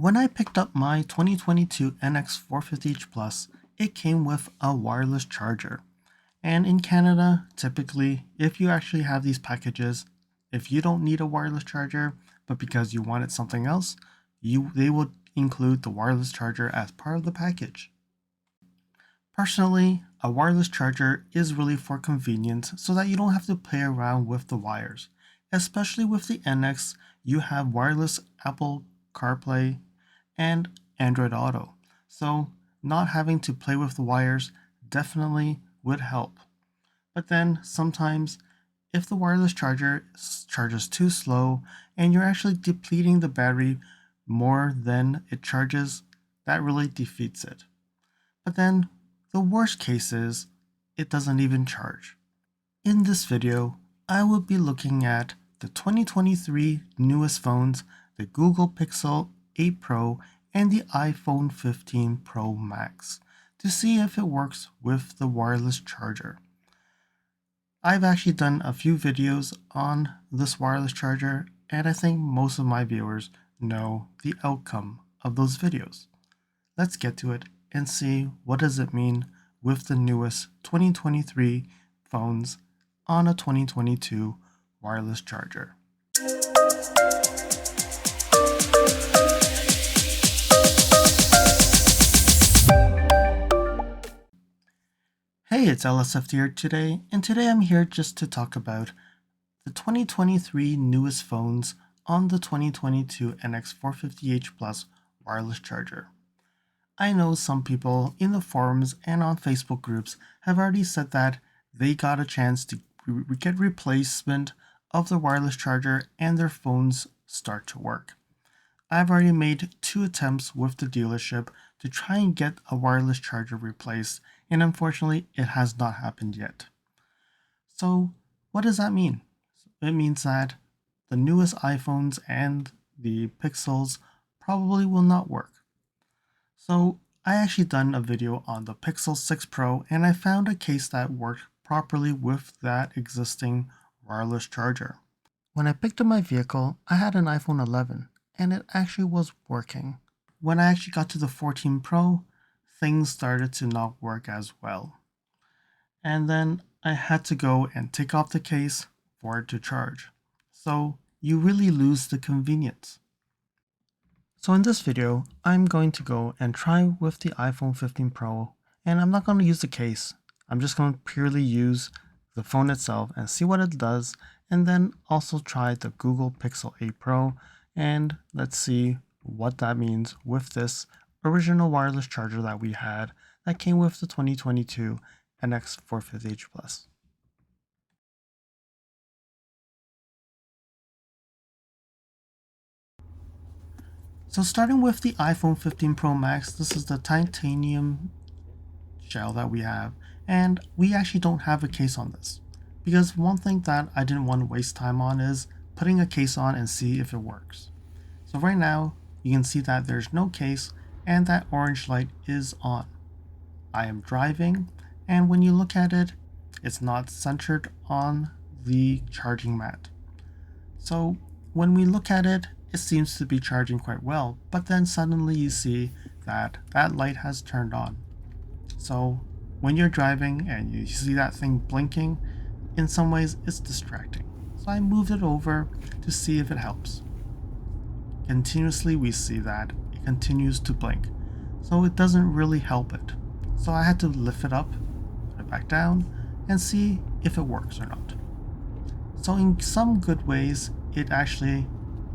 When I picked up my 2022 NX 450H Plus, it came with a wireless charger. And in Canada, typically, if you actually have these packages, if you don't need a wireless charger, but because you wanted something else, they will include the wireless charger as part of the package. Personally, a wireless charger is really for convenience so that you don't have to play around with the wires. Especially with the NX, you have wireless Apple CarPlay and Android Auto. So not having to play with the wires definitely would help. But then sometimes if the wireless charger charges too slow and you're actually depleting the battery more than it charges, that really defeats it. But then the worst case is it doesn't even charge. In this video, I will be looking at the 2023 newest phones, the Google Pixel 8 Pro and the iPhone 15 Pro Max, to see if it works with the wireless charger. I've actually done a few videos on this wireless charger, and I think most of my viewers know the outcome of those videos. Let's get to it and see what does it mean with the newest 2023 phones on a 2022 wireless charger. Hey, it's LSF here today, and today I'm here just to talk about the 2023 newest phones on the 2022 NX 450H Plus wireless charger. I know some people in the forums and on Facebook groups have already said that they got a chance to get replacement of the wireless charger and their phones start to work. I've already made 2 attempts with the dealership to try and get a wireless charger replaced, and unfortunately it has not happened yet. So what does that mean? It means that the newest iPhones and the Pixels probably will not work. So I actually done a video on the Pixel 6 Pro and I found a case that worked properly with that existing wireless charger. When I picked up my vehicle, I had an iPhone 11 and it actually was working. When I actually got to the 14 Pro, things started to not work as well. And then I had to go and take off the case for it to charge. So you really lose the convenience. So in this video, I'm going to go and try with the iPhone 15 Pro, and I'm not going to use the case. I'm just going to purely use the phone itself and see what it does, and then also try the Google Pixel 8 Pro, and let's see what that means with this original wireless charger that we had that came with the 2022 NX 450H Plus. So starting with the iPhone 15 Pro Max, this is the titanium shell that we have, and we actually don't have a case on this because one thing that I didn't want to waste time on is putting a case on and see if it works. So right now you can see that there's no case and that orange light is on. I am driving, and when you look at it, it's not centered on the charging mat. So when we look at it, it seems to be charging quite well, but then suddenly you see that that light has turned on. So when you're driving and you see that thing blinking, in some ways it's distracting. So I moved it over to see if it helps. Continuously we see that it continues to blink, so it doesn't really help it. So I had to lift it up, put it back down, and see if it works or not. So in some good ways, it actually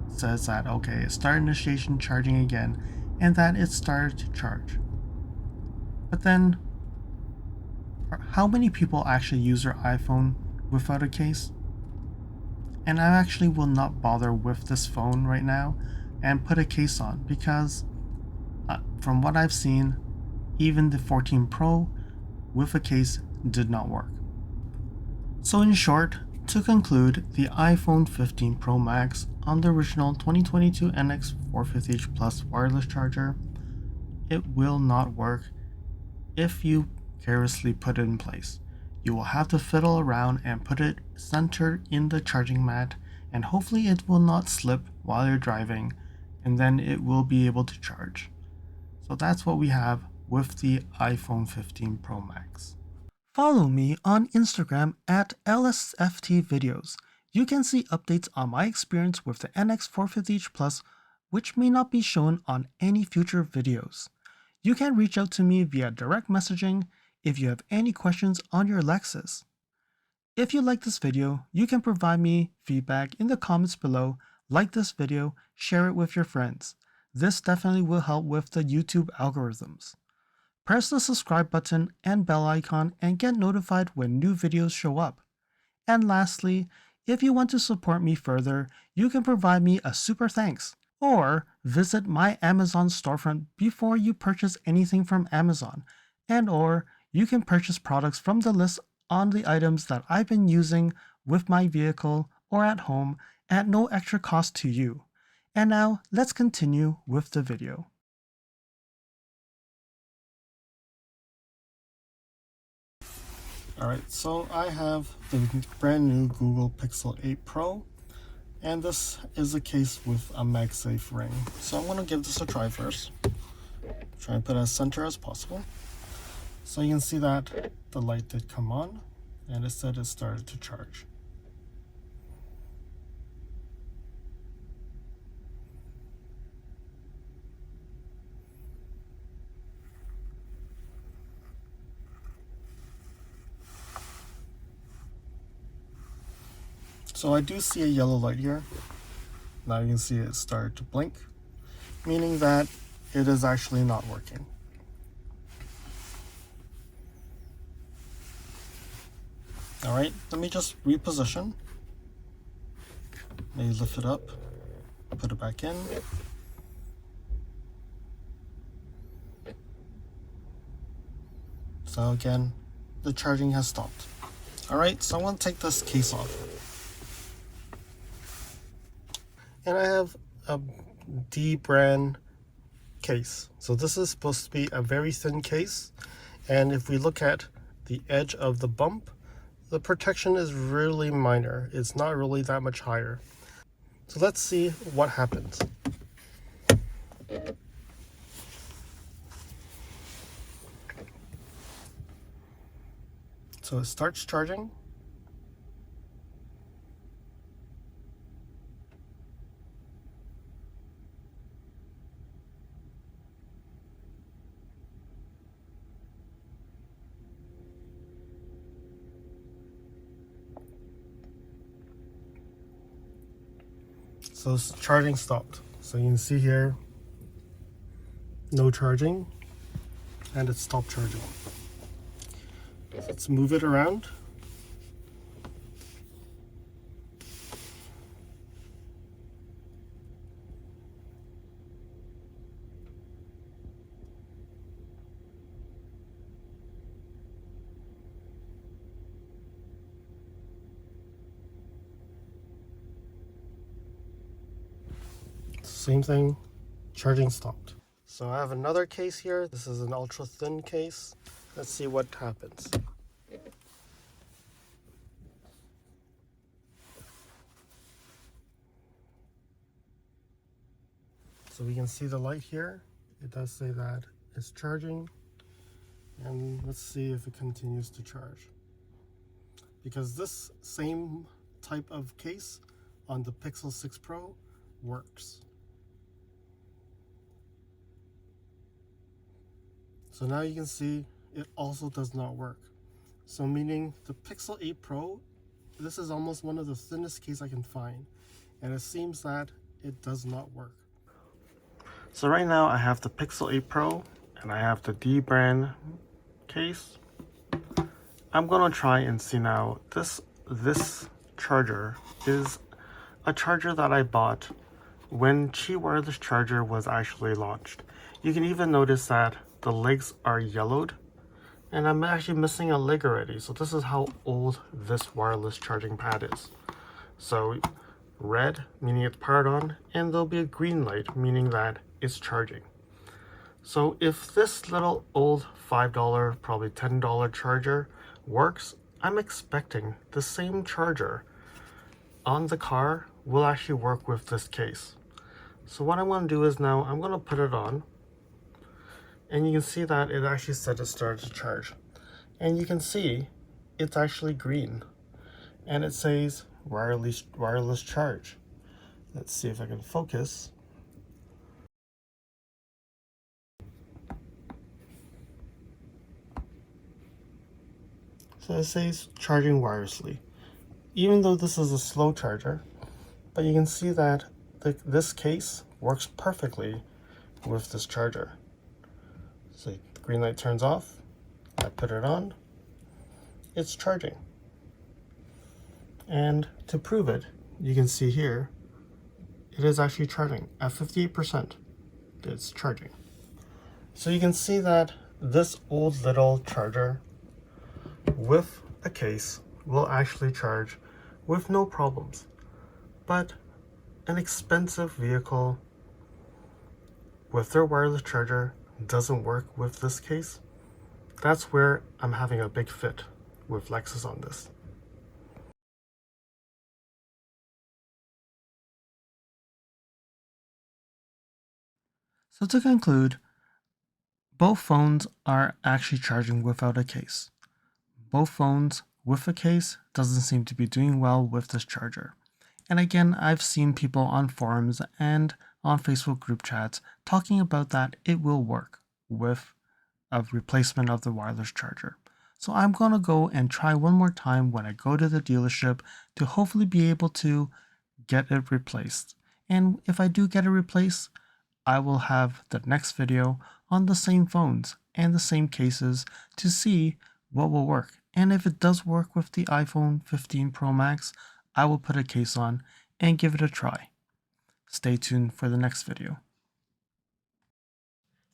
says that, okay, it started initiation charging again, and that it started to charge. But then, how many people actually use their iPhone without a case? And I actually will not bother with this phone right now and put a case on because from what I've seen, even the 14 Pro with a case did not work. So in short, to conclude, the iPhone 15 Pro Max on the original 2022 NX 450H Plus wireless charger, it will not work if you carelessly put it in place. You will have to fiddle around and put it centered in the charging mat, and hopefully it will not slip while you're driving and then it will be able to charge. So that's what we have with the iPhone 15 Pro Max. Follow me on Instagram at LSFT Videos. You can see updates on my experience with the NX 450H Plus, which may not be shown on any future videos. You can reach out to me via direct messaging if you have any questions on your Lexus. If you like this video, you can provide me feedback in the comments below, like this video, share it with your friends. This definitely will help with the YouTube algorithms. Press the subscribe button and bell icon and get notified when new videos show up. And lastly, if you want to support me further, you can provide me a super thanks, or visit my Amazon storefront before you purchase anything from Amazon, and or you can purchase products from the list on the items that I've been using with my vehicle or at home at no extra cost to you. And now let's continue with the video. Alright, so I have the brand new Google Pixel 8 Pro, and this is a case with a MagSafe ring. So I'm going to give this a try first. Try and put it as center as possible. So you can see that the light did come on, and it said it started to charge. So I do see a yellow light here. Now you can see it started to blink, meaning that it is actually not working. Alright, let me just reposition. Maybe lift it up, put it back in. So again, the charging has stopped. Alright, so I want to take this case off. And I have a D brand case. So this is supposed to be a very thin case. And if we look at the edge of the bump, the protection is really minor. It's not really that much higher. So let's see what happens. So it starts charging. So charging stopped. So you can see here, no charging, and it stopped charging. Let's move it around. Same thing, charging stopped. So I have another case here. This is an ultra thin case. Let's see what happens. So we can see the light here. It does say that it's charging. And let's see if it continues to charge. Because this same type of case on the Pixel 6 Pro works. So now you can see it also does not work. So meaning the Pixel 8 Pro, this is almost one of the thinnest cases I can find. And it seems that it does not work. So right now I have the Pixel 8 Pro and I have the D brand case. I'm gonna try and see now. This charger is a charger that I bought when Qi wireless charger was actually launched. You can even notice that the legs are yellowed, and I'm actually missing a leg already. So this is how old this wireless charging pad is. So red, meaning it's powered on, and there'll be a green light, meaning that it's charging. So if this little old $5, probably $10 charger works, I'm expecting the same charger on the car will actually work with this case. So what I'm going to do is now I'm going to put it on, and you can see that it actually said it started to charge. And you can see it's actually green, and it says wireless charge. Let's see if I can focus. So it says charging wirelessly. Even though this is a slow charger, but you can see that this case works perfectly with this charger. So the green light turns off, I put it on, it's charging. And to prove it, you can see here, it is actually charging at 58%. It's charging. So you can see that this old little charger with a case will actually charge with no problems. But an expensive vehicle with their wireless charger doesn't work with this case. That's where I'm having a big fit with Lexus on this. So to conclude, both phones are actually charging without a case. Both phones with a case doesn't seem to be doing well with this charger. And again, I've seen people on forums and on Facebook group chats talking about that it will work with a replacement of the wireless charger. So I'm going to go and try one more time when I go to the dealership to hopefully be able to get it replaced. And if I do get it replaced, I will have the next video on the same phones and the same cases to see what will work. And if it does work with the iPhone 15 Pro Max, I will put a case on and give it a try. Stay tuned for the next video.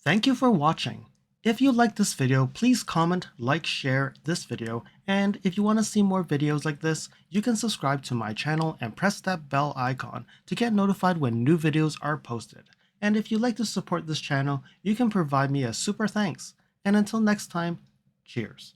Thank you for watching. If you liked this video, please comment, like, share this video, and if you want to see more videos like this, you can subscribe to my channel and press that bell icon to get notified when new videos are posted. And if you'd like to support this channel, you can provide me a super thanks. And until next time, cheers.